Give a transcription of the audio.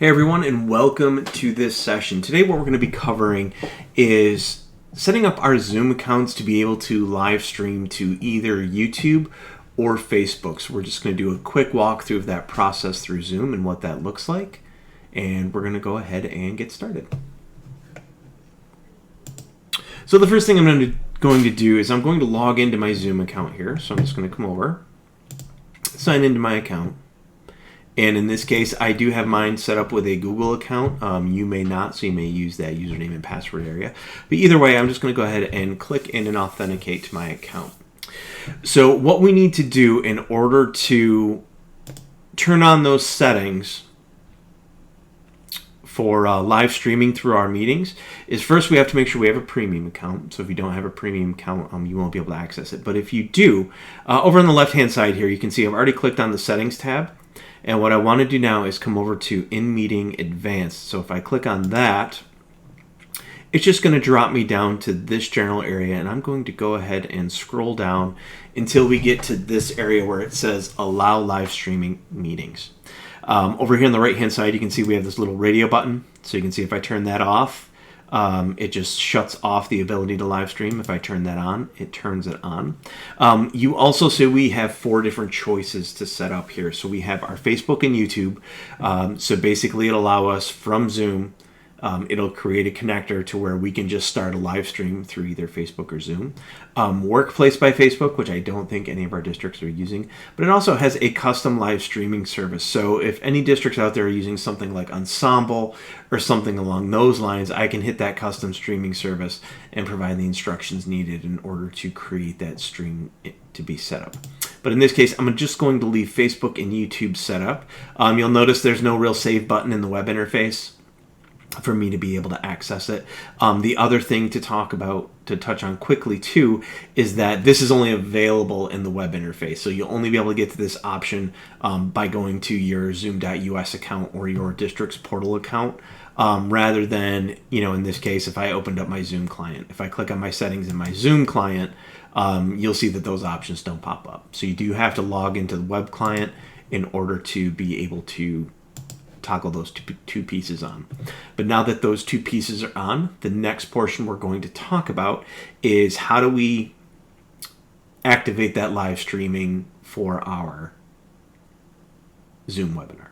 Hey everyone, and welcome to this session. Today what we're going to be covering is setting up our Zoom accounts to be able to live stream to either YouTube or Facebook. So we're just going to do a quick walkthrough of that process through Zoom and what that looks like. And we're going to go ahead and get started. So the first thing I'm going to do is I'm going to log into my Zoom account here. So I'm just going to come over, sign into my account. And in this case, I do have mine set up with a Google account. You may not, so you may use that username and password area. But either way, I'm just going to go ahead and click in and authenticate to my account. So what we need to do in order to turn on those settings for live streaming through our meetings is first we have to make sure we have a premium account. So if you don't have a premium account, you won't be able to access it. But if you do, over on the left-hand side here, you can see I've already clicked on the settings tab. And what I want to do now is come over to In-Meeting Advanced. So if I click on that, it's just going to drop me down to this general area. And I'm going to go ahead and scroll down until we get to this area where it says Allow Live Streaming Meetings. Over here on the right-hand side, you can see we have this little radio button. So you can see if I turn that off, it just shuts off the ability to live stream. If I turn that on, it turns it on. You also see we have 4 different choices to set up here. So we have our Facebook and YouTube. So basically it'll allow us from Zoom, it'll create a connector to where we can just start a live stream through either Facebook or Zoom. Workplace by Facebook, which I don't think any of our districts are using, but it also has a custom live streaming service. So if any districts out there are using something like Ensemble or something along those lines, I can hit that custom streaming service and provide the instructions needed in order to create that stream to be set up. But in this case, I'm just going to leave Facebook and YouTube set up. You'll notice there's no real save button in the web interface for me to be able to access it. The other thing to touch on quickly too, is that this is only available in the web interface. So you'll only be able to get to this option by going to your zoom.us account or your district's portal account, rather than, in this case, if I opened up my Zoom client. If I click on my settings in my Zoom client, you'll see that those options don't pop up. So you do have to log into the web client in order to be able to toggle those two pieces on. But now that those 2 pieces are on, the next portion we're going to talk about is how do we activate that live streaming for our Zoom webinar.